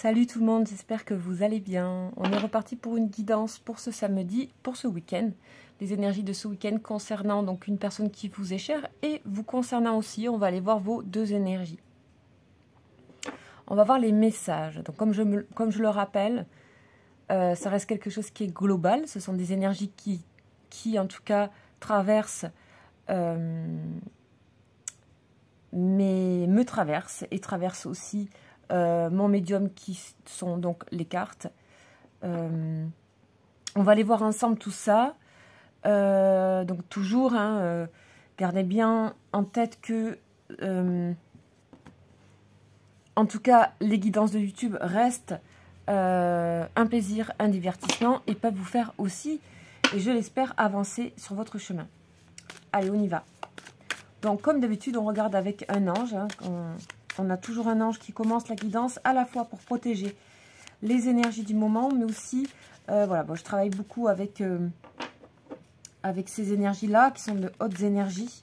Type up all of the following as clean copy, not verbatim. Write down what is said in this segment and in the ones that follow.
Salut tout le monde, j'espère que vous allez bien. On est reparti pour une guidance pour ce samedi, pour ce week-end. Les énergies de ce week-end concernant donc une personne qui vous est chère et vous concernant aussi. On va aller voir vos deux énergies. On va voir les messages. Donc comme je le rappelle, ça reste quelque chose qui est global. Ce sont des énergies qui en tout cas traversent, mais me traversent et traversent aussi mon médium qui sont donc les cartes. On va aller voir ensemble tout ça. Donc toujours, gardez bien en tête que en tout cas les guidances de YouTube restent un plaisir, un divertissement et peuvent vous faire aussi, et je l'espère, avancer sur votre chemin. Allez, on y va. Donc comme d'habitude on regarde avec un ange, on a toujours un ange qui commence la guidance à la fois pour protéger les énergies du moment, mais aussi, voilà, bon, je travaille beaucoup avec ces énergies-là, qui sont de hautes énergies,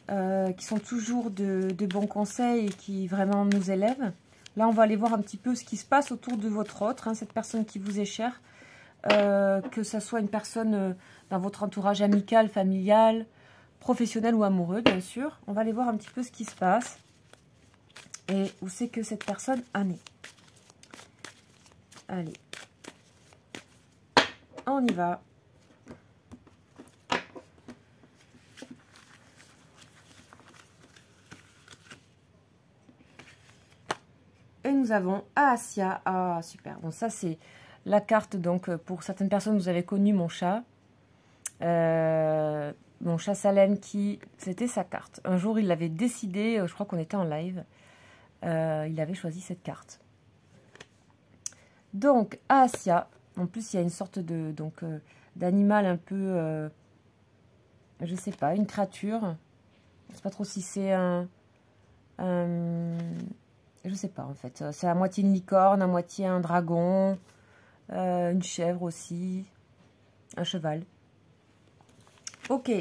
qui sont toujours de bons conseils et qui vraiment nous élèvent. Là, on va aller voir un petit peu ce qui se passe autour de votre autre, cette personne qui vous est chère, que ce soit une personne dans votre entourage amical, familial, professionnel ou amoureux, bien sûr. On va aller voir un petit peu ce qui se passe. Et où c'est que cette personne en est. Allez. On y va. Et nous avons Asia. Ah, super. Bon, ça, c'est la carte. Donc, pour certaines personnes, vous avez connu mon chat. Mon chat Salem, c'était sa carte. Un jour, il l'avait décidé. Je crois qu'on était en live. Il avait choisi cette carte. Donc, Asia, en plus, il y a une sorte de d'animal un peu, je sais pas, une créature. Je sais pas trop si c'est je sais pas en fait. C'est à moitié une licorne, à moitié un dragon, une chèvre aussi, un cheval. Ok,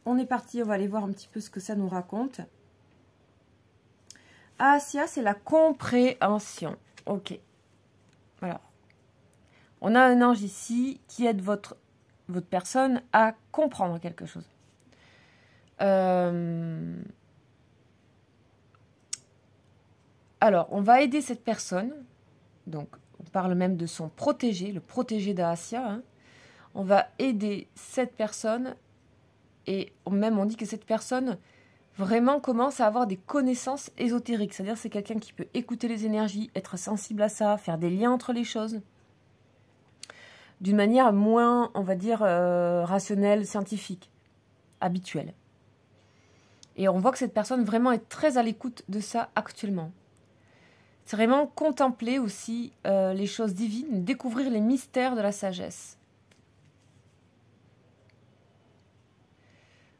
on est parti, on va aller voir un petit peu ce que ça nous raconte. Asia, c'est la compréhension. Ok. Alors, on a un ange ici qui aide votre personne à comprendre quelque chose. Alors, on va aider cette personne. Donc, on parle même de son protégé, le protégé d'Asia. On va aider cette personne et même on dit que cette personne vraiment commence à avoir des connaissances ésotériques. C'est-à-dire c'est quelqu'un qui peut écouter les énergies, être sensible à ça, faire des liens entre les choses. D'une manière moins, on va dire, rationnelle, scientifique, habituelle. Et on voit que cette personne vraiment est très à l'écoute de ça actuellement. C'est vraiment contempler aussi les choses divines, découvrir les mystères de la sagesse.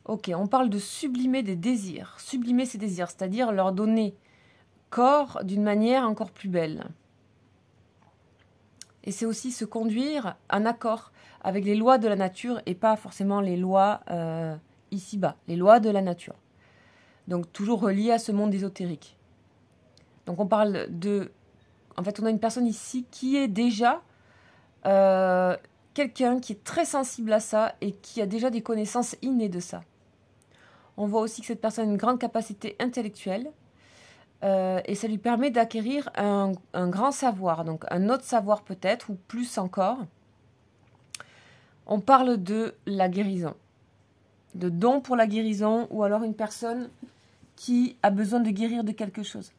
Ok, on parle de sublimer des désirs. Sublimer ses désirs, c'est-à-dire leur donner corps d'une manière encore plus belle. Et c'est aussi se conduire en accord avec les lois de la nature et pas forcément les lois ici-bas, les lois de la nature. Donc toujours relié à ce monde ésotérique. Donc on parle de... En fait, on a une personne ici qui est déjà quelqu'un qui est très sensible à ça et qui a déjà des connaissances innées de ça. On voit aussi que cette personne a une grande capacité intellectuelle et ça lui permet d'acquérir un grand savoir, donc un autre savoir peut-être, ou plus encore. On parle de la guérison, de dons pour la guérison, ou alors une personne qui a besoin de guérir de quelque chose.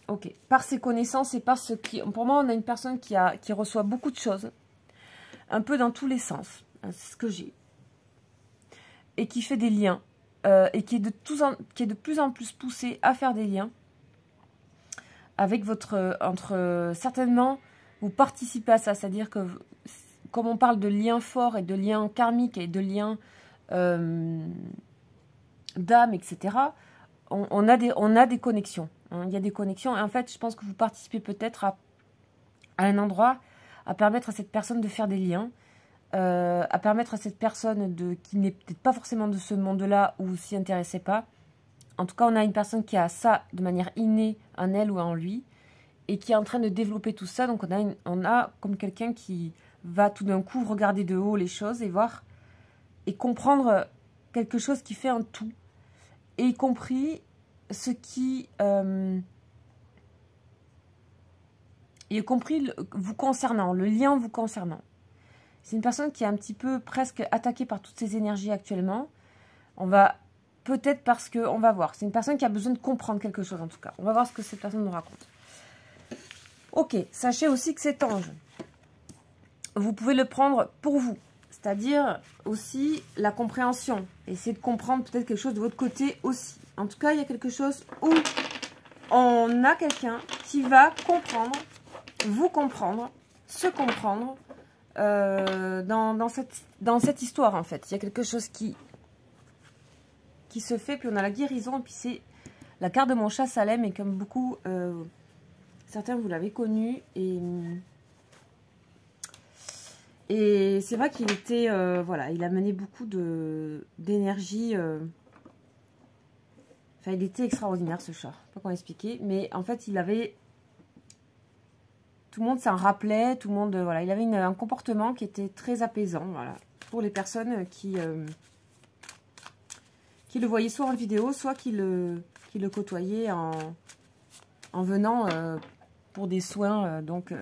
Ok, par ses connaissances et par ce qui... Pour moi, on a une personne qui reçoit beaucoup de choses, un peu dans tous les sens, c'est ce que j'ai. Et qui fait des liens, et qui est de plus en plus poussé à faire des liens avec certainement, vous participez à ça, c'est-à-dire que, comme on parle de liens forts et de liens karmiques et de liens d'âme, etc., on a des connexions, il y a des connexions, et en fait, je pense que vous participez peut-être à un endroit à permettre à cette personne de faire des liens, à permettre à cette personne qui n'est peut-être pas forcément de ce monde-là ou s'y intéressait pas, En tout cas, on a une personne qui a ça de manière innée en elle ou en lui et qui est en train de développer tout ça. Donc, on a comme quelqu'un qui va tout d'un coup regarder de haut les choses et voir et comprendre quelque chose qui fait un tout. Et y compris ce qui... y compris vous concernant, le lien vous concernant. C'est une personne qui est un petit peu presque attaquée par toutes ces énergies actuellement. On va... Peut-être parce que... On va voir. C'est une personne qui a besoin de comprendre quelque chose en tout cas. On va voir ce que cette personne nous raconte. Ok. Sachez aussi que cet ange, vous pouvez le prendre pour vous. C'est-à-dire aussi la compréhension. Essayez de comprendre peut-être quelque chose de votre côté aussi. En tout cas, il y a quelque chose où on a quelqu'un qui va comprendre, vous comprendre, se comprendre dans cette histoire en fait. Il y a quelque chose qui se fait, puis on a la guérison, et puis c'est la carte de mon chat Salem, et comme beaucoup, certains vous l'avez connu, et c'est vrai qu'il était, voilà, il a mené beaucoup d'énergie, enfin il était extraordinaire ce chat, pas comment expliquer, mais en fait il avait, tout le monde s'en rappelait, tout le monde, voilà, il avait un comportement qui était très apaisant, voilà, pour les personnes qui le voyaient soit en vidéo, soit qui le côtoyaient en venant pour des soins, donc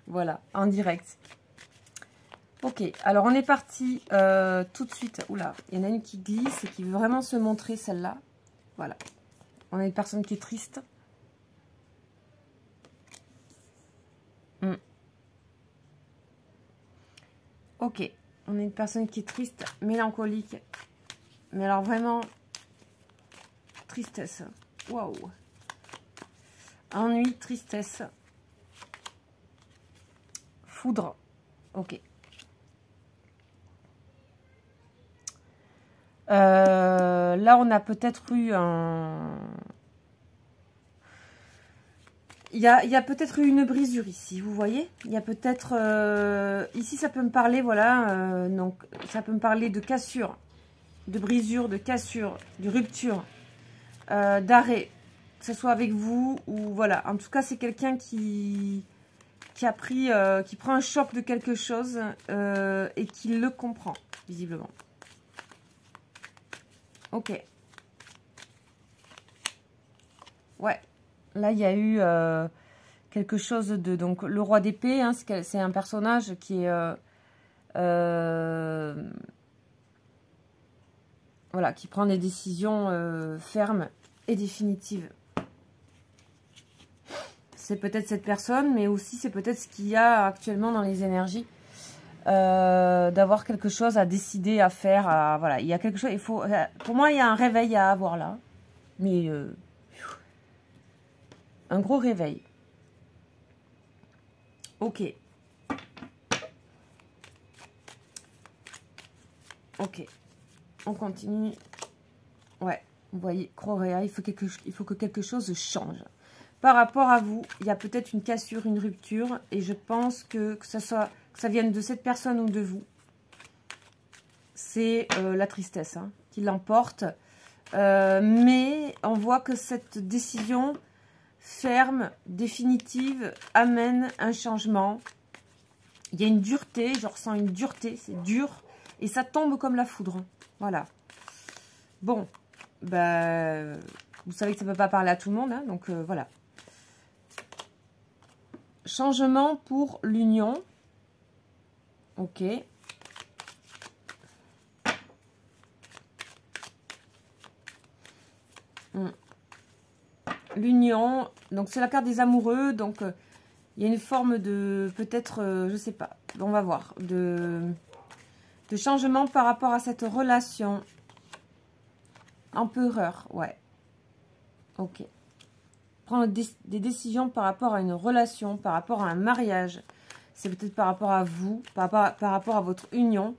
voilà, en direct. Ok, alors on est parti tout de suite. Oula, il y en a une qui glisse et qui veut vraiment se montrer, celle-là. Voilà, on a une personne qui est triste. Ok, on a une personne qui est triste, mélancolique. Mais alors vraiment, tristesse. Waouh. Ennui, tristesse. Foudre. Ok. Là, on a peut-être eu un... Il y a peut-être eu une brisure ici, vous voyez. Il y a peut-être... ici, ça peut me parler, voilà. Donc, ça peut me parler de cassure, de brisure, de cassure, de rupture, d'arrêt. Que ce soit avec vous ou... Voilà. En tout cas, c'est quelqu'un qui a pris... qui prend un choc de quelque chose et qui le comprend, visiblement. Ok. Ouais. Là, il y a eu quelque chose de... Donc, le roi d'épée, hein, c'est un personnage qui est... voilà, qui prend des décisions fermes et définitives. C'est peut-être cette personne, mais aussi c'est peut-être ce qu'il y a actuellement dans les énergies. D'avoir quelque chose à décider, à faire. Voilà, il y a quelque chose... pour moi, il y a un réveil à avoir là. Mais... un gros réveil. Ok. Ok. On continue. Ouais. Vous voyez, Croréa, il faut que quelque chose change. Par rapport à vous, il y a peut-être une cassure, une rupture. Et je pense que ça vienne de cette personne ou de vous. C'est la tristesse hein, qui l'emporte. Mais on voit que cette décision... ferme, définitive, amène un changement. Il y a une dureté, je ressens une dureté, c'est dur. Et ça tombe comme la foudre. Voilà. Bon, bah, vous savez que ça ne peut pas parler à tout le monde, hein, donc voilà. Changement pour l'union. Ok. L'union, donc c'est la carte des amoureux, donc il y a une forme de, peut-être, je sais pas, on va voir, de changement par rapport à cette relation. Empereur, ouais. Ok. Prendre des décisions par rapport à une relation, par rapport à un mariage. C'est peut-être par rapport à vous, par rapport à votre union.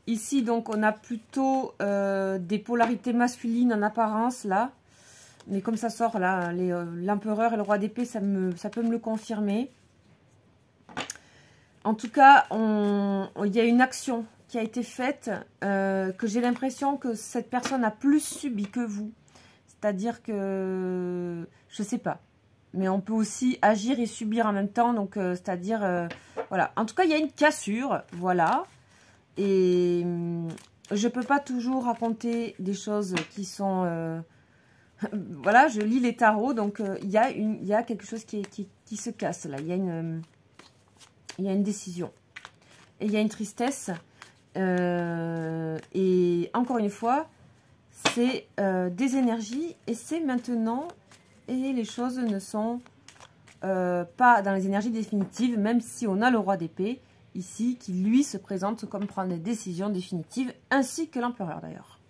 Ici, donc, on a plutôt des polarités masculines en apparence, là. Mais comme ça sort là, l'empereur et le roi d'épée, ça peut me le confirmer. En tout cas, il y a une action qui a été faite, que j'ai l'impression que cette personne a plus subi que vous. C'est-à-dire que, je sais pas, mais on peut aussi agir et subir en même temps, donc c'est-à-dire, voilà. En tout cas, il y a une cassure, voilà. Et je peux pas toujours raconter des choses qui sont... voilà, je lis les tarots, donc il y a quelque chose qui se casse là. Il y a une décision. Et il y a une tristesse. Et encore une fois, c'est des énergies et c'est maintenant. Et les choses ne sont pas dans les énergies définitives, même si on a le roi d'épée ici qui lui se présente comme prendre des décisions définitives, ainsi que l'empereur d'ailleurs.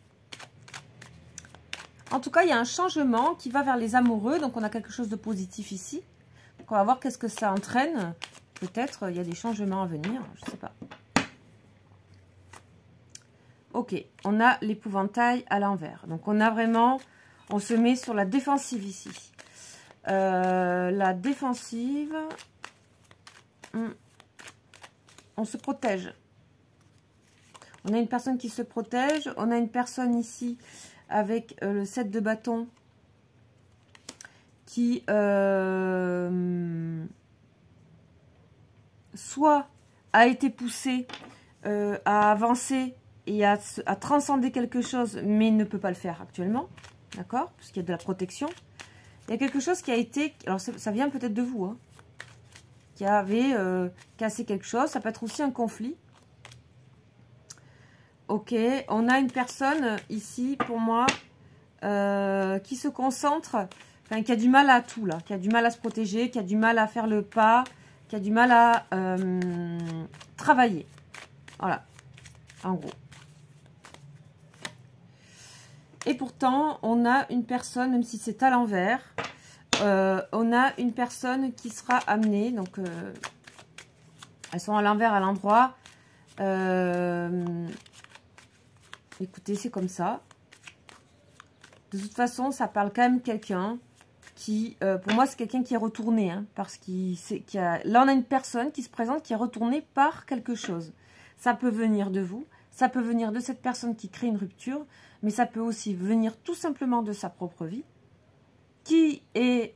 En tout cas, il y a un changement qui va vers les amoureux, donc on a quelque chose de positif ici. Donc on va voir qu'est-ce que ça entraîne. Peut-être il y a des changements à venir, je ne sais pas. Ok, on a l'épouvantail à l'envers. Donc on a vraiment, on se met sur la défensive ici. La défensive, on se protège. On a une personne qui se protège. On a une personne ici avec le 7 de bâton qui soit a été poussé à avancer et à transcender quelque chose, mais ne peut pas le faire actuellement. D'accord? Parce qu'il y a de la protection. Il y a quelque chose qui a été... Alors, ça vient peut-être de vous, hein, qui avait cassé quelque chose. Ça peut être aussi un conflit. Ok, on a une personne ici, pour moi, qui se concentre, enfin, qui a du mal à tout, là. Qui a du mal à se protéger, qui a du mal à faire le pas, qui a du mal à travailler. Voilà, en gros. Et pourtant, on a une personne, même si c'est à l'envers, on a une personne qui sera amenée, donc elles sont à l'envers, à l'endroit. Écoutez, c'est comme ça. De toute façon, ça parle quand même quelqu'un qui, pour moi, c'est quelqu'un qui est retourné, hein, parce là, on a une personne qui se présente, qui est retournée par quelque chose. Ça peut venir de vous, ça peut venir de cette personne qui crée une rupture, mais ça peut aussi venir tout simplement de sa propre vie, qui est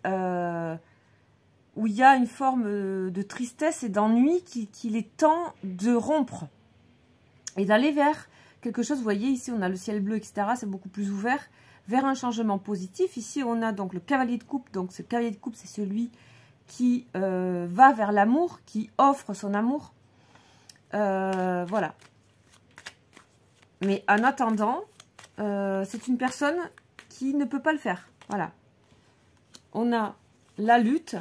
où il y a une forme de tristesse et d'ennui qu'il est temps de rompre et d'aller vers quelque chose. Vous voyez, ici, on a le ciel bleu, etc. C'est beaucoup plus ouvert vers un changement positif. Ici, on a donc le cavalier de coupe. Donc, ce cavalier de coupe, c'est celui qui va vers l'amour, qui offre son amour. Voilà. Mais en attendant, c'est une personne qui ne peut pas le faire. Voilà. On a la lutte.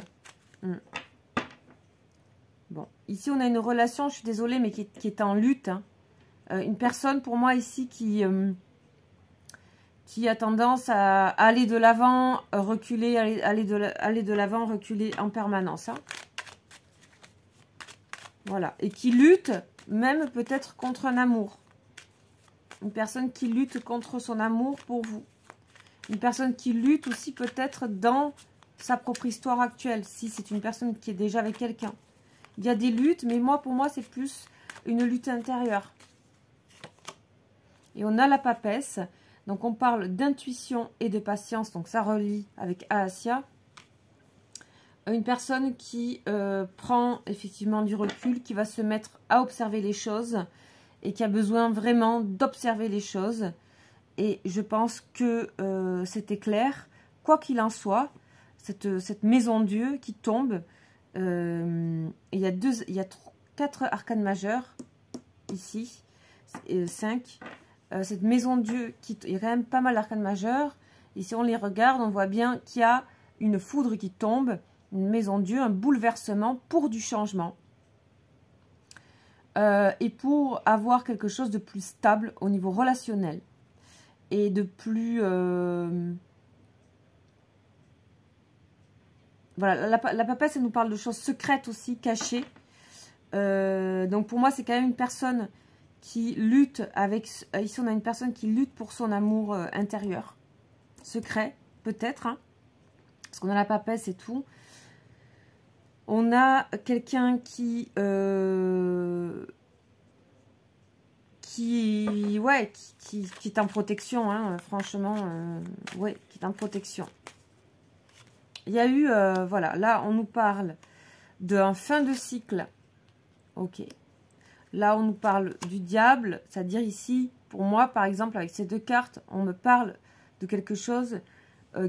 Bon, ici, on a une relation, je suis désolée, mais qui est en lutte. Hein. Une personne, pour moi, ici, qui a tendance à aller de l'avant, reculer, aller de l'avant, reculer en permanence. Hein. Voilà. Et qui lutte, même peut-être contre un amour. Une personne qui lutte contre son amour pour vous. Une personne qui lutte aussi peut-être dans sa propre histoire actuelle, si c'est une personne qui est déjà avec quelqu'un. Il y a des luttes, mais pour moi, c'est plus une lutte intérieure. Et on a la papesse. Donc, on parle d'intuition et de patience. Donc, ça relie avec Aasya. Une personne qui prend effectivement du recul, qui va se mettre à observer les choses et qui a besoin vraiment d'observer les choses. Et je pense que c'était clair. Quoi qu'il en soit, cette maison Dieu qui tombe, il y a 4 arcanes majeures ici, 5. Cette maison Dieu, il y a quand même pas mal d'arcanes majeures. Et si on les regarde, on voit bien qu'il y a une foudre qui tombe, une maison Dieu, un bouleversement pour du changement. Et pour avoir quelque chose de plus stable au niveau relationnel. Et de plus... Voilà, la papesse, elle nous parle de choses secrètes aussi, cachées. Donc pour moi, c'est quand même une personne qui lutte avec... Ici, on a une personne qui lutte pour son amour intérieur. Secret, peut-être. Hein, parce qu'on a la papesse et tout. On a quelqu'un qui... ouais, qui est en protection, hein, franchement, ouais, qui est en protection. Il y a eu, voilà, là, on nous parle d'un fin de cycle. Ok. Là, on nous parle du diable, c'est-à-dire ici, pour moi, par exemple, avec ces deux cartes, on me parle de quelque chose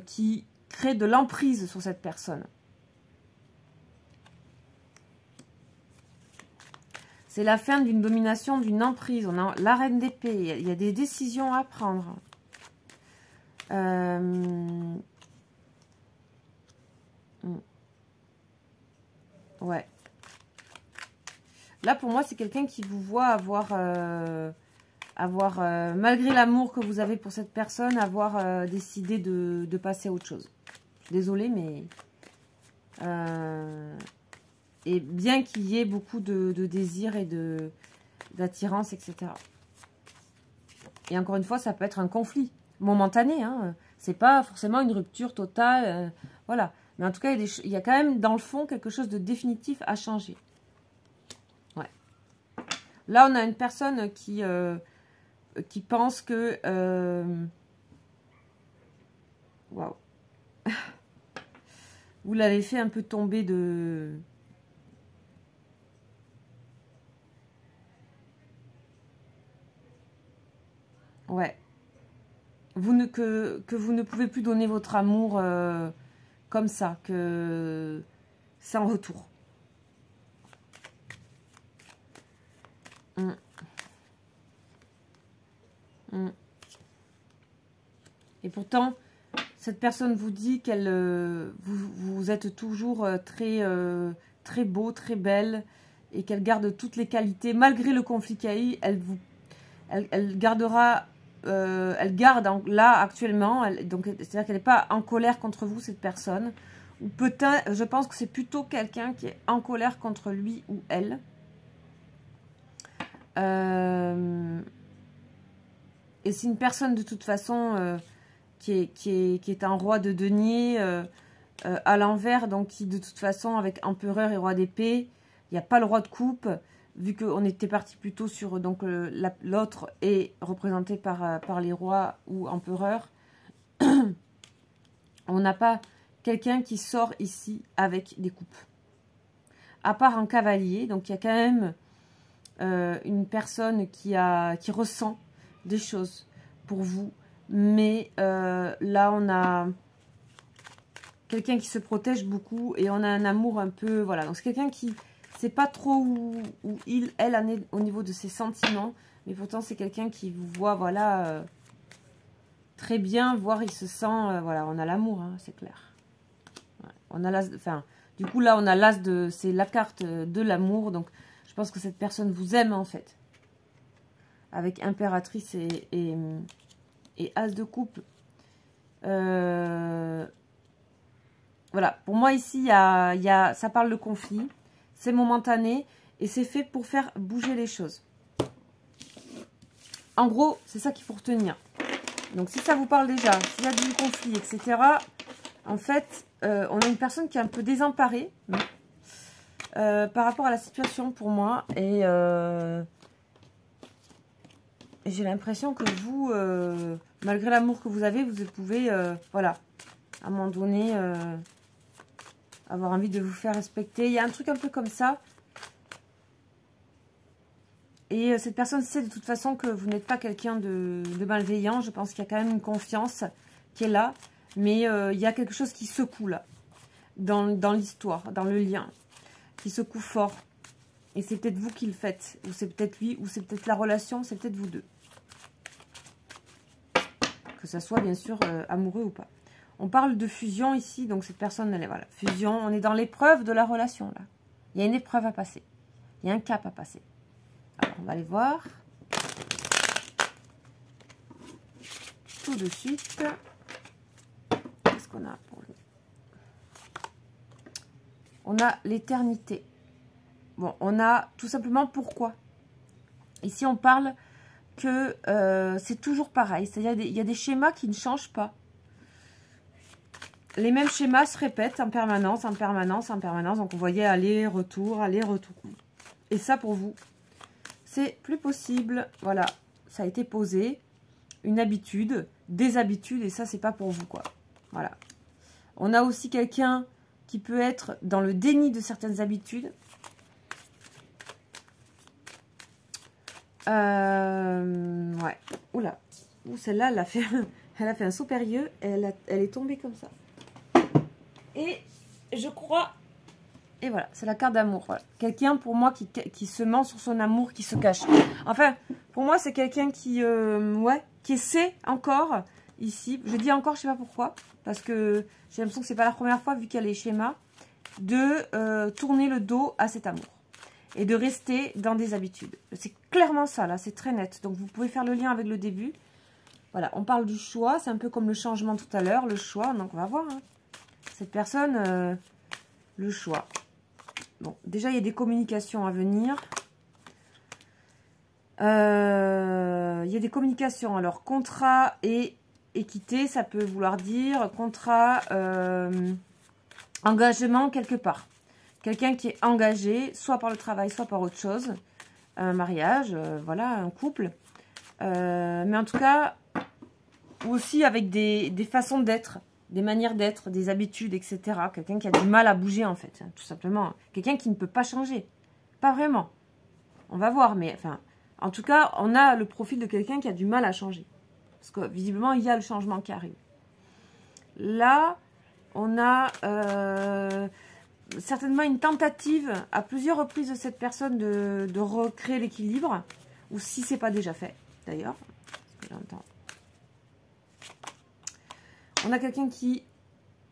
qui crée de l'emprise sur cette personne. C'est la fin d'une domination, d'une emprise. On a la reine d'épée. Il y a des décisions à prendre. Ouais. Là, pour moi, c'est quelqu'un qui vous voit avoir, malgré l'amour que vous avez pour cette personne, avoir décidé de passer à autre chose. Désolée, mais... et bien qu'il y ait beaucoup de désir et d'attirance, etc. Et encore une fois, ça peut être un conflit momentané. Hein. C'est pas forcément une rupture totale. Voilà. Mais en tout cas, il y a quand même dans le fond quelque chose de définitif à changer. Ouais. Là, on a une personne qui pense que... Waouh. Vous l'avez fait un peu tomber de... Ouais. Que vous ne pouvez plus donner votre amour comme ça, que sans retour. Et pourtant, cette personne vous dit qu'elle vous êtes toujours très beau, très belle, et qu'elle garde toutes les qualités, malgré le conflit qu'il y a eu, elle gardera... elle garde là actuellement, donc c'est-à-dire qu'elle n'est pas en colère contre vous, cette personne, ou peut-être, je pense que c'est plutôt quelqu'un qui est en colère contre lui ou elle. Et c'est une personne de toute façon qui est un roi de denier à l'envers, donc qui de toute façon avec empereur et roi d'épée, il n'y a pas le roi de coupe. Vu qu'on était parti plutôt sur donc l'autre est représenté par les rois ou empereurs, on n'a pas quelqu'un qui sort ici avec des coupes. À part un cavalier, donc il y a quand même une personne qui ressent des choses pour vous, mais là on a quelqu'un qui se protège beaucoup et on a un amour un peu, voilà, donc c'est quelqu'un qui... C'est pas trop où elle en est au niveau de ses sentiments, mais pourtant c'est quelqu'un qui vous voit, voilà, très bien, voire il se sent, voilà, on a l'amour, hein, c'est clair. Ouais, on a l'as, enfin, du coup là on a l'as de, c'est la carte de l'amour, donc je pense que cette personne vous aime en fait. Avec impératrice et as de coupe. Voilà, pour moi ici, ça parle de conflit. C'est momentané et c'est fait pour faire bouger les choses. En gros, c'est ça qu'il faut retenir. Donc, si ça vous parle déjà, s'il y a du conflit, etc., en fait, on a une personne qui est un peu désemparée par rapport à la situation pour moi. Et j'ai l'impression que vous, malgré l'amour que vous avez, vous pouvez, voilà, à un moment donné... avoir envie de vous faire respecter. Il y a un truc un peu comme ça. Et cette personne sait de toute façon que vous n'êtes pas quelqu'un de malveillant. Je pense qu'il y a quand même une confiance qui est là. Mais il y a quelque chose qui secoue là. Dans l'histoire, dans le lien. Qui secoue fort. Et c'est peut-être vous qui le faites. Ou c'est peut-être lui, ou c'est peut-être la relation. C'est peut-être vous deux. Que ça soit bien sûr amoureux ou pas. On parle de fusion ici, donc cette personne, elle est, voilà, fusion, on est dans l'épreuve de la relation, là. Il y a une épreuve à passer. Il y a un cap à passer. Alors, on va aller voir. Tout de suite. Qu'est-ce qu'on a pour lui? On a l'éternité. Bon, on a tout simplement pourquoi. Ici, on parle que c'est toujours pareil. C'est-à-dire il y a des schémas qui ne changent pas. Les mêmes schémas se répètent en permanence, en permanence, en permanence. Donc, vous voyez aller-retour, aller-retour. Et ça, pour vous, c'est plus possible. Voilà, ça a été posé. Une habitude, des habitudes, et ça, c'est pas pour vous, quoi. Voilà. On a aussi quelqu'un qui peut être dans le déni de certaines habitudes. Ouais. Oula. Celle-là, elle a fait un saut périlleux. Elle est tombée comme ça. Et je crois... Et voilà, c'est la carte d'amour. Voilà. Quelqu'un, pour moi, qui se ment sur son amour, qui se cache. Enfin, pour moi, c'est quelqu'un qui essaie encore, ici. Je dis encore, je sais pas pourquoi. Parce que j'ai l'impression que c'est pas la première fois, vu qu'il y a les schémas, de tourner le dos à cet amour. Et de rester dans des habitudes. C'est clairement ça, là. C'est très net. Donc, vous pouvez faire le lien avec le début. Voilà, on parle du choix. C'est un peu comme le changement tout à l'heure. Le choix, donc on va voir. Hein. Cette personne, le choix. Bon, déjà, il y a des communications à venir. Il y a des communications. Alors, contrat et équité, ça peut vouloir dire contrat, engagement quelque part. Quelqu'un qui est engagé, soit par le travail, soit par autre chose. Un mariage, voilà, un couple. Mais en tout cas, aussi avec des façons d'être. Des manières d'être, des habitudes, etc. Quelqu'un qui a du mal à bouger, en fait, hein, tout simplement. Quelqu'un qui ne peut pas changer. Pas vraiment. On va voir, mais enfin... En tout cas, on a le profil de quelqu'un qui a du mal à changer. Parce que, visiblement, il y a le changement qui arrive. Là, on a certainement une tentative, à plusieurs reprises de cette personne, de recréer l'équilibre. Ou si ce n'est pas déjà fait, d'ailleurs. Parce que j'entends... On a quelqu'un qui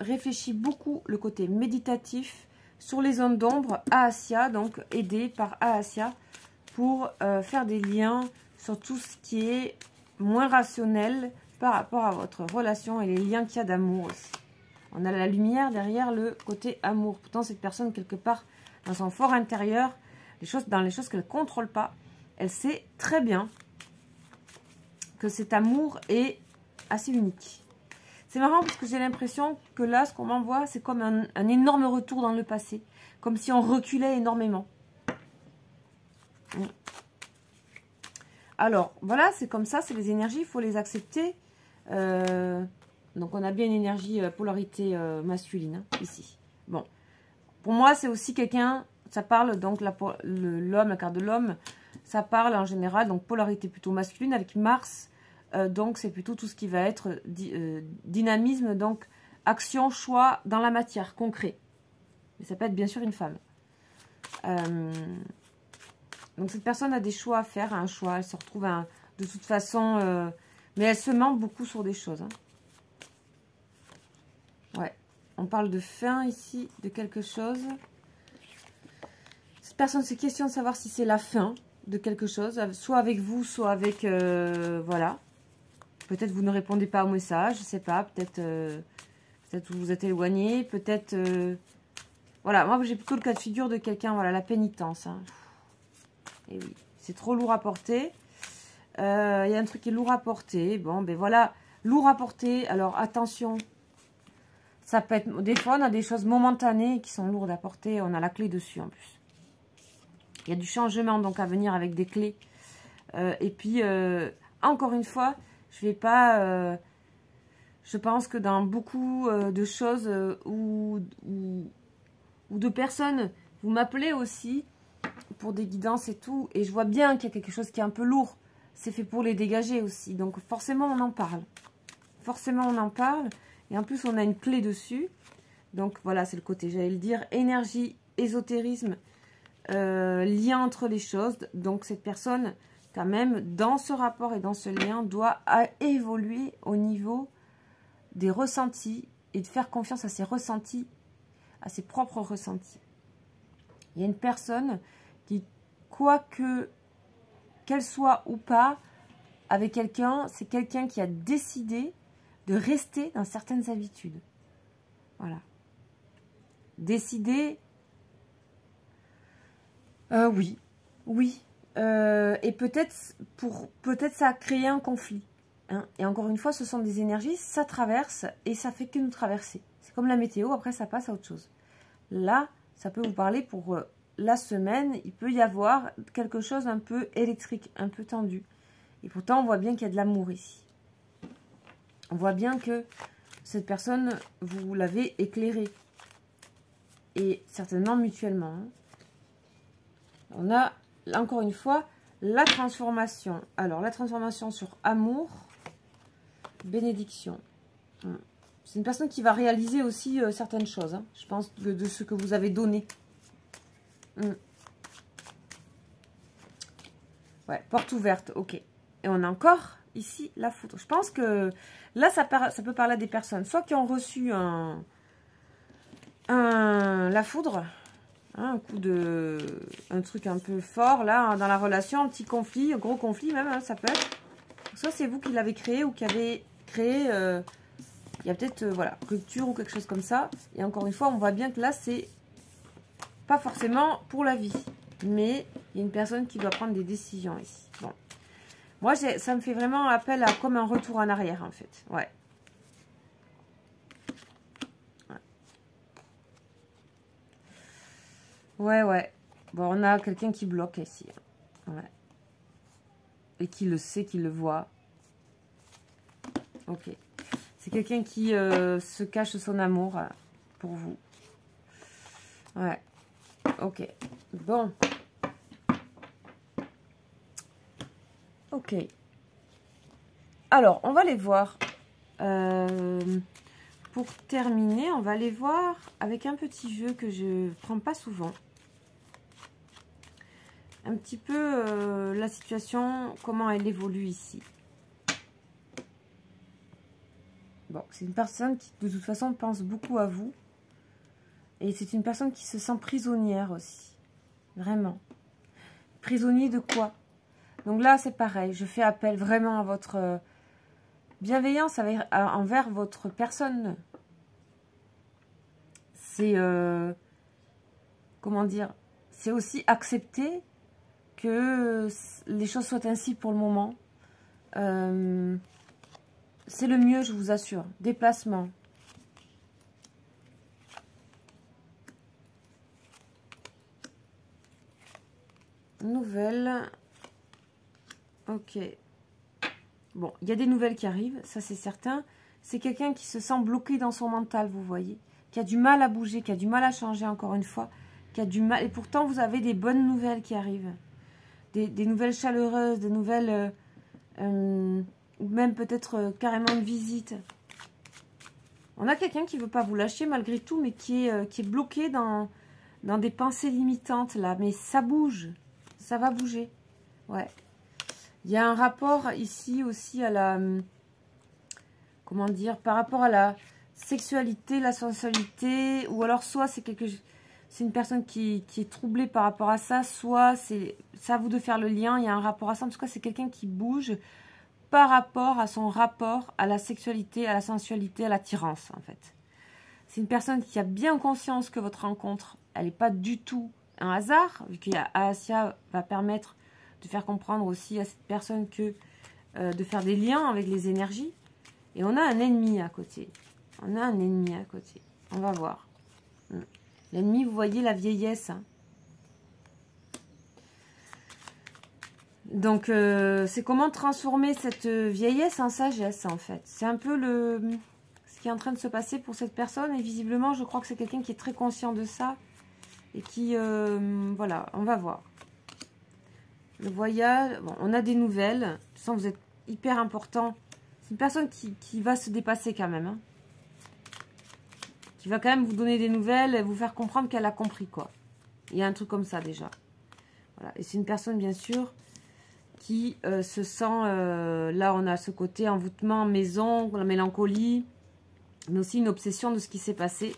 réfléchit beaucoup le côté méditatif sur les zones d'ombre, Aassia, donc aidé par Aassia pour faire des liens sur tout ce qui est moins rationnel par rapport à votre relation et les liens qu'il y a d'amour aussi. On a la lumière derrière le côté amour. Pourtant, cette personne, quelque part, dans son fort intérieur, dans les choses qu'elle ne contrôle pas, elle sait très bien que cet amour est assez unique. C'est marrant parce que j'ai l'impression que là, ce qu'on m'envoie, c'est comme un énorme retour dans le passé. Comme si on reculait énormément. Alors, voilà, c'est comme ça, c'est les énergies, il faut les accepter. Donc, on a bien une énergie polarité masculine, hein, ici. Bon, pour moi, c'est aussi quelqu'un, ça parle, donc, l'homme, la carte de l'homme, ça parle en général, donc, polarité plutôt masculine avec Mars. Donc, c'est plutôt tout ce qui va être dynamisme, donc action, choix dans la matière, concret. Mais ça peut être bien sûr une femme. Donc, cette personne a des choix à faire, un choix. Elle se retrouve de toute façon... mais elle se ment beaucoup sur des choses. Hein. Ouais. On parle de fin ici, de quelque chose. Cette personne se questionne de savoir si c'est la fin de quelque chose. Soit avec vous, soit avec... voilà. Peut-être vous ne répondez pas au message, je ne sais pas. Peut-être vous vous êtes éloigné. Peut-être... voilà, moi j'ai plutôt le cas de figure de quelqu'un, voilà, la pénitence. Hein. Et oui, c'est trop lourd à porter. Il y a un truc qui est lourd à porter. Bon, ben voilà, lourd à porter. Alors attention, ça peut être... Des fois, on a des choses momentanées qui sont lourdes à porter. On a la clé dessus en plus. Il y a du changement donc à venir avec des clés. Et puis, encore une fois... Je vais pas... je pense que dans beaucoup de choses ou de personnes, vous m'appelez aussi pour des guidances et tout. Et je vois bien qu'il y a quelque chose qui est un peu lourd. C'est fait pour les dégager aussi. Donc forcément, on en parle. Forcément, on en parle. Et en plus, on a une clé dessus. Donc voilà, c'est le côté, j'allais le dire, énergie, ésotérisme, lien entre les choses. Donc cette personne... quand même, dans ce rapport et dans ce lien, doit évoluer au niveau des ressentis et de faire confiance à ses ressentis, à ses propres ressentis. Il y a une personne qui, qu'elle soit ou pas avec quelqu'un, c'est quelqu'un qui a décidé de rester dans certaines habitudes. Voilà. Décider, oui, oui. Et peut-être ça a créé un conflit. Hein. Et encore une fois, ce sont des énergies, ça traverse et ça fait que nous traverser. C'est comme la météo, après ça passe à autre chose. Là, ça peut vous parler pour la semaine, il peut y avoir quelque chose un peu électrique, un peu tendu. Et pourtant, on voit bien qu'il y a de l'amour ici. On voit bien que cette personne, vous l'avez éclairée. Et certainement mutuellement. On a, encore une fois, la transformation. Alors, la transformation sur amour, bénédiction. C'est une personne qui va réaliser aussi certaines choses. Hein, je pense de ce que vous avez donné. Ouais, porte ouverte, ok. Et on a encore ici la foudre. Je pense que là, ça peut parler à des personnes, soit qui ont reçu la foudre, hein, un truc un peu fort, là, dans la relation, un petit conflit, un gros conflit même, hein, ça peut être. Soit c'est vous qui l'avez créé ou qui avez créé, il y a peut-être, voilà, rupture ou quelque chose comme ça. Et encore une fois, on voit bien que là, c'est pas forcément pour la vie. Mais il y a une personne qui doit prendre des décisions ici. Bon. Moi, ça me fait vraiment appel à comme un retour en arrière, en fait. Ouais. Ouais. Bon, on a quelqu'un qui bloque ici. Ouais. Et qui le sait, qui le voit. Ok. C'est quelqu'un qui se cache son amour pour vous. Ouais. Ok. Bon. Ok. Alors, on va les voir. Pour terminer, on va les voir avec un petit jeu que je ne prends pas souvent. Un petit peu la situation, comment elle évolue ici. Bon, c'est une personne qui, de toute façon, pense beaucoup à vous. Et c'est une personne qui se sent prisonnière aussi. Vraiment. Prisonnier de quoi? Donc là, c'est pareil. Je fais appel vraiment à votre bienveillance envers votre personne. C'est... comment dire? C'est aussi accepter que les choses soient ainsi pour le moment. C'est le mieux, je vous assure. Déplacement. Nouvelles. Ok. Bon, il y a des nouvelles qui arrivent, ça c'est certain. C'est quelqu'un qui se sent bloqué dans son mental, vous voyez. Qui a du mal à bouger, qui a du mal à changer encore une fois. Qui a du mal. Et pourtant, vous avez des bonnes nouvelles qui arrivent. Des nouvelles chaleureuses, des nouvelles... ou même peut-être carrément une visite. On a quelqu'un qui ne veut pas vous lâcher malgré tout, mais qui est bloqué dans des pensées limitantes là. Mais ça bouge. Ça va bouger. Ouais. Il y a un rapport ici aussi à la... comment dire? Par rapport à la sexualité, la sensualité. Ou alors soit c'est une personne qui est troublée par rapport à ça. Soit c'est à vous de faire le lien. Il y a un rapport à ça. En tout cas, c'est quelqu'un qui bouge par rapport à son rapport à la sexualité, à la sensualité, à l'attirance en fait. C'est une personne qui a bien conscience que votre rencontre, elle n'est pas du tout un hasard, vu qu'il y a Asia va permettre de faire comprendre aussi à cette personne que de faire des liens avec les énergies. Et on a un ennemi à côté. On a un ennemi à côté. On va voir. L'ennemi, vous voyez la vieillesse. Hein. Donc, c'est comment transformer cette vieillesse en sagesse, en fait. C'est un peu ce qui est en train de se passer pour cette personne. Et visiblement, je crois que c'est quelqu'un qui est très conscient de ça. Et qui, voilà, on va voir. Le voyage, bon, on a des nouvelles. De toute façon, vous êtes hyper important. C'est une personne qui va se dépasser quand même. Hein. Qui va quand même vous donner des nouvelles et vous faire comprendre qu'elle a compris, quoi. Il y a un truc comme ça, déjà. Voilà. Et c'est une personne, bien sûr, qui se sent... là, on a ce côté envoûtement, maison, la mélancolie. Mais aussi une obsession de ce qui s'est passé.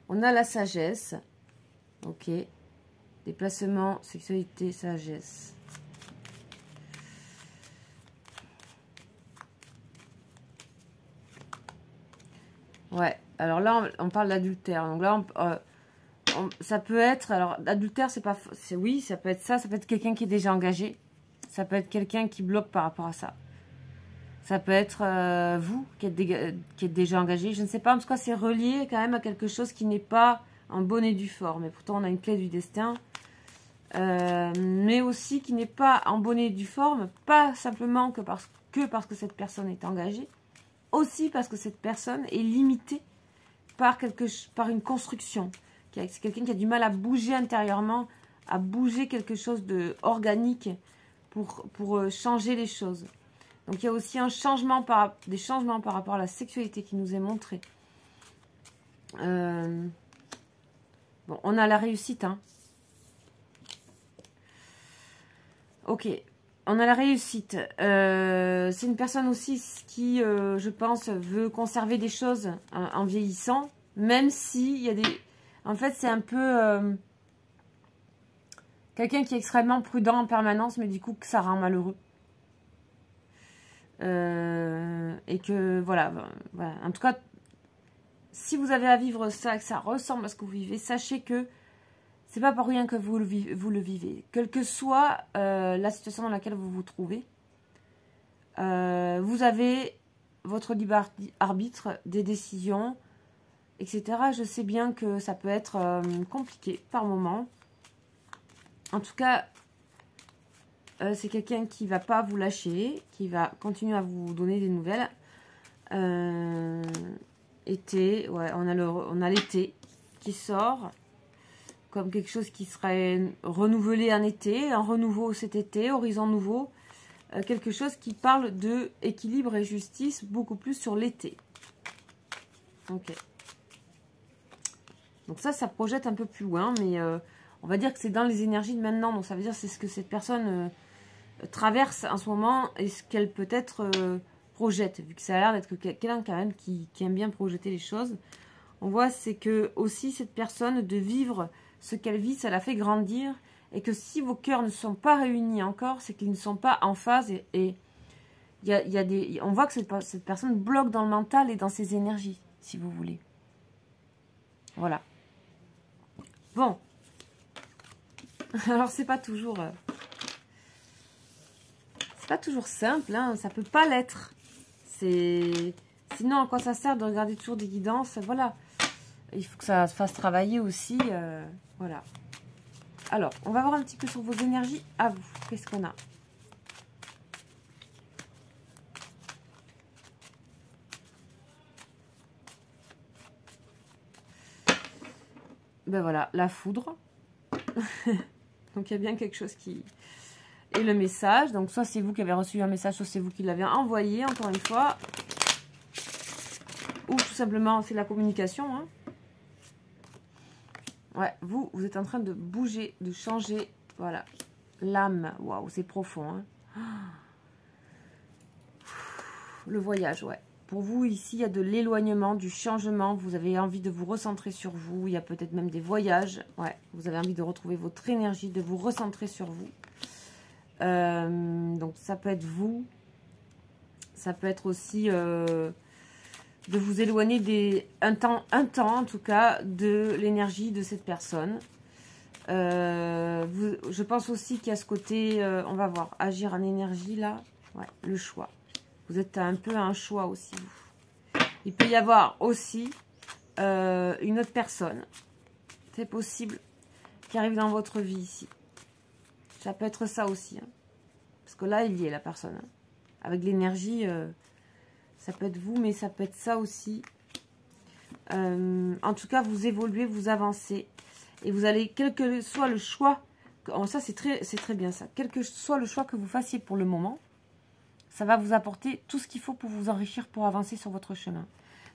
On a la sagesse. Ok. Déplacement, sexualité, sagesse. Ouais. Alors là, on parle d'adultère. Donc là, ça peut être... Alors, adultère, c'est pas... Oui, ça peut être ça. Ça peut être quelqu'un qui est déjà engagé. Ça peut être quelqu'un qui bloque par rapport à ça. Ça peut être vous qui êtes déjà engagé. Je ne sais pas, en tout cas, c'est relié quand même à quelque chose qui n'est pas en bonne et due forme. Et pourtant, on a une clé du destin. Mais aussi qui n'est pas en bonne et due forme, pas simplement que parce que cette personne est engagée, aussi parce que cette personne est limitée par une construction. C'est quelqu'un qui a du mal à bouger intérieurement, à bouger quelque chose d'organique pour changer les choses. Donc il y a aussi des changements par rapport à la sexualité qui nous est montré. Bon, on a la réussite, hein. Ok, on a la réussite. C'est une personne aussi qui, je pense, veut conserver des choses en vieillissant, même si il y a des... En fait, c'est un peu quelqu'un qui est extrêmement prudent en permanence, mais du coup, que ça rend malheureux. Et que, voilà. En tout cas, si vous avez à vivre ça, que ça ressemble à ce que vous vivez, sachez que c'est pas pour rien que vous le vivez. Quelle que soit la situation dans laquelle vous vous trouvez, vous avez votre libre arbitre, des décisions, etc. Je sais bien que ça peut être compliqué par moment. En tout cas, c'est quelqu'un qui va pas vous lâcher, qui va continuer à vous donner des nouvelles. Été, ouais, on a l'été qui sort comme quelque chose qui serait renouvelé en été, un renouveau cet été, horizon nouveau, quelque chose qui parle de équilibre et justice beaucoup plus sur l'été. Ok. Donc ça projette un peu plus loin, mais on va dire que c'est dans les énergies de maintenant. Donc ça veut dire que c'est ce que cette personne traverse en ce moment et ce qu'elle peut-être projette, vu que ça a l'air d'être quelqu'un quand même qui aime bien projeter les choses. On voit c'est que aussi cette personne de vivre ce qu'elle vit, ça la fait grandir, et que si vos cœurs ne sont pas réunis encore, c'est qu'ils ne sont pas en phase, et on voit que cette personne bloque dans le mental et dans ses énergies, si vous voulez. Voilà. Bon. Alors c'est pas toujours simple, hein, ça peut pas l'être. Sinon à quoi ça sert de regarder toujours des guidances? Voilà. Il faut que ça se fasse travailler aussi. Voilà. Alors, on va voir un petit peu sur vos énergies à vous. Qu'est-ce qu'on a? Ben voilà, la foudre. Donc, il y a bien quelque chose qui... Et le message. Donc, soit c'est vous qui avez reçu un message, soit c'est vous qui l'avez envoyé, encore une fois. Ou tout simplement, c'est la communication, hein. Ouais, vous êtes en train de bouger, de changer. Voilà. L'âme. Waouh, c'est profond. Hein. Le voyage, ouais. Pour vous, ici, il y a de l'éloignement, du changement. Vous avez envie de vous recentrer sur vous. Il y a peut-être même des voyages. Ouais, vous avez envie de retrouver votre énergie, de vous recentrer sur vous. Donc, ça peut être vous. Ça peut être aussi... de vous éloigner un temps en tout cas de l'énergie de cette personne. Je pense aussi qu'il y a ce côté, on va voir, agir en énergie là, ouais, le choix. Vous êtes un peu à un choix aussi. Il peut y avoir aussi une autre personne, c'est possible, qui arrive dans votre vie ici. Ça peut être ça aussi, hein. Parce que là, il y est la personne, hein. Avec l'énergie... ça peut être vous, mais ça peut être ça aussi. En tout cas, vous évoluez, vous avancez. Et vous allez, quel que soit le choix... Oh, ça, c'est très bien ça. Quel que soit le choix que vous fassiez pour le moment, ça va vous apporter tout ce qu'il faut pour vous enrichir, pour avancer sur votre chemin.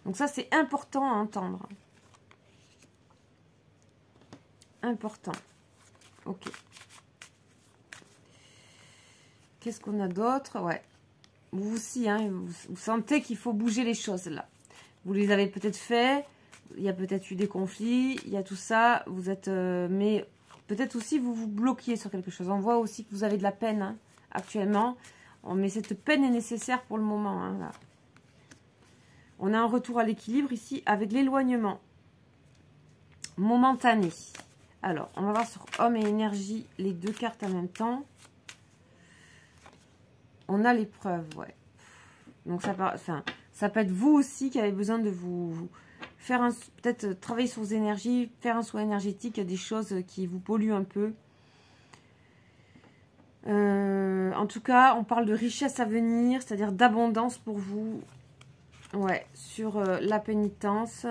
Donc ça, c'est important à entendre. Important. Ok. Qu'est-ce qu'on a d'autre? Ouais. Vous aussi, hein, vous sentez qu'il faut bouger les choses là. Vous les avez peut-être fait, il y a peut-être eu des conflits, il y a tout ça, vous êtes... mais peut-être aussi vous vous bloquiez sur quelque chose. On voit aussi que vous avez de la peine, hein, actuellement. Mais cette peine est nécessaire pour le moment, hein, là. On a un retour à l'équilibre ici avec l'éloignement momentané. Alors, on va voir sur homme et énergie les deux cartes en même temps. On a l'épreuve, ouais. Donc ça peut être vous aussi qui avez besoin de vous faire peut-être travailler sur vos énergies, faire un soin énergétique, il y a des choses qui vous polluent un peu. En tout cas, on parle de richesse à venir, c'est-à-dire d'abondance pour vous. Ouais, sur la pénitence.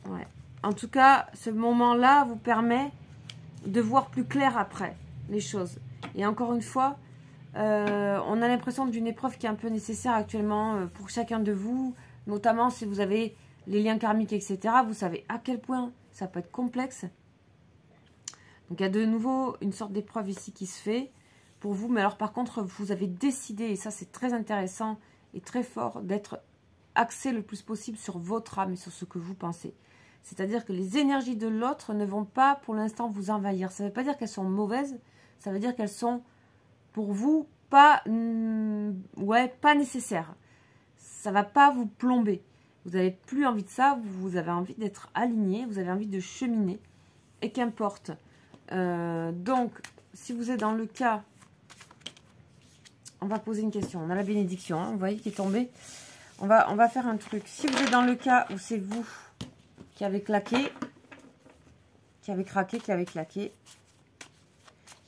Ouais. En tout cas, ce moment-là vous permet de voir plus clair après les choses. Et encore une fois, on a l'impression d'une épreuve qui est un peu nécessaire actuellement pour chacun de vous, notamment si vous avez les liens karmiques, etc. Vous savez à quel point ça peut être complexe. Donc il y a de nouveau une sorte d'épreuve ici qui se fait pour vous. Mais alors par contre, vous avez décidé, et ça c'est très intéressant et très fort, d'être axé le plus possible sur votre âme et sur ce que vous pensez. C'est-à-dire que les énergies de l'autre ne vont pas pour l'instant vous envahir. Ça ne veut pas dire qu'elles sont mauvaises, ça veut dire qu'elles sont pour vous pas, pas nécessaires. Ça ne va pas vous plomber. Vous n'avez plus envie de ça, vous avez envie d'être aligné, vous avez envie de cheminer. Et qu'importe. Donc, si vous êtes dans le cas, on va poser une question. On a la bénédiction, hein, vous voyez, qui est tombée. On va faire un truc. Si vous êtes dans le cas où c'est vous qui avez claqué, qui avez craqué, qui avez claqué,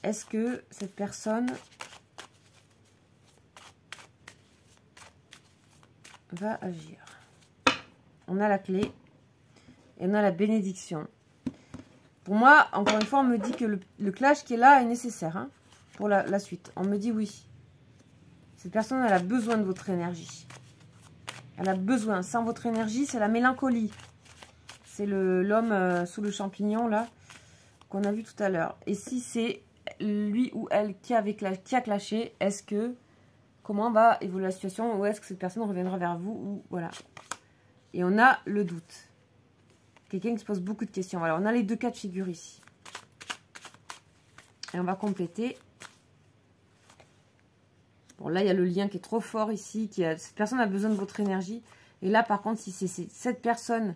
est-ce que cette personne va agir? On a la clé et on a la bénédiction. Pour moi, encore une fois, on me dit que le clash qui est là est nécessaire hein, pour la suite. On me dit oui. Cette personne, elle a besoin de votre énergie. Elle a besoin. Sans votre énergie, c'est la mélancolie. C'est l'homme sous le champignon, là, qu'on a vu tout à l'heure. Et si c'est lui ou elle qui a clashé, est-ce que... Comment va évoluer la situation? Ou est-ce que cette personne reviendra vers vous ou voilà. Et on a le doute. Quelqu'un qui se pose beaucoup de questions. Voilà, on a les deux cas de figure ici. Et on va compléter. Bon, là, il y a le lien qui est trop fort ici. Cette personne a besoin de votre énergie. Et là, par contre, si c'est cette personne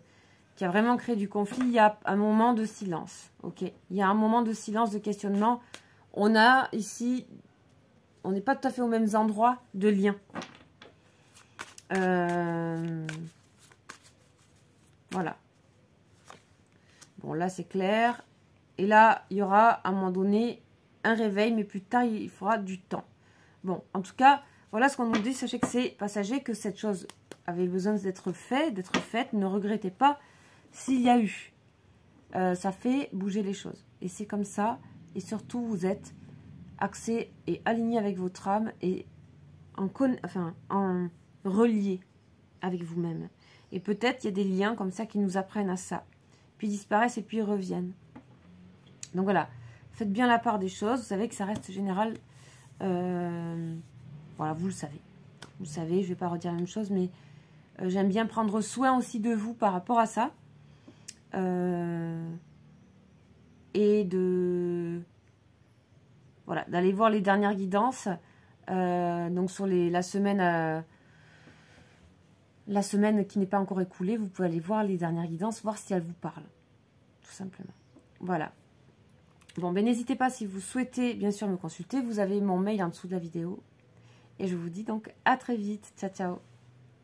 qui a vraiment créé du conflit, il y a un moment de silence. Ok, il y a un moment de silence, de questionnement. On a ici... On n'est pas tout à fait aux mêmes endroits de lien. Voilà. Bon, là, c'est clair. Et là, il y aura, à un moment donné, un réveil. Mais plus tard, il faudra du temps. Bon, en tout cas, voilà ce qu'on nous dit. Sachez que c'est passager, que cette chose avait besoin d'être faite. Ne regrettez pas s'il y a eu. Ça fait bouger les choses. Et c'est comme ça. Et surtout, vous êtes axé et aligné avec votre âme et en relié avec vous-même. Et peut-être il y a des liens comme ça qui nous apprennent à ça. Puis ils disparaissent et puis ils reviennent. Donc voilà, faites bien la part des choses. Vous savez que ça reste général. Voilà, vous le savez. Vous le savez, je ne vais pas redire la même chose, mais j'aime bien prendre soin aussi de vous par rapport à ça. Et de... Voilà, d'aller voir les dernières guidances. Donc sur la semaine qui n'est pas encore écoulée, vous pouvez aller voir les dernières guidances, voir si elles vous parlent. Tout simplement. Voilà. Bon, ben n'hésitez pas si vous souhaitez bien sûr me consulter. Vous avez mon mail en dessous de la vidéo. Et je vous dis donc à très vite. Ciao, ciao.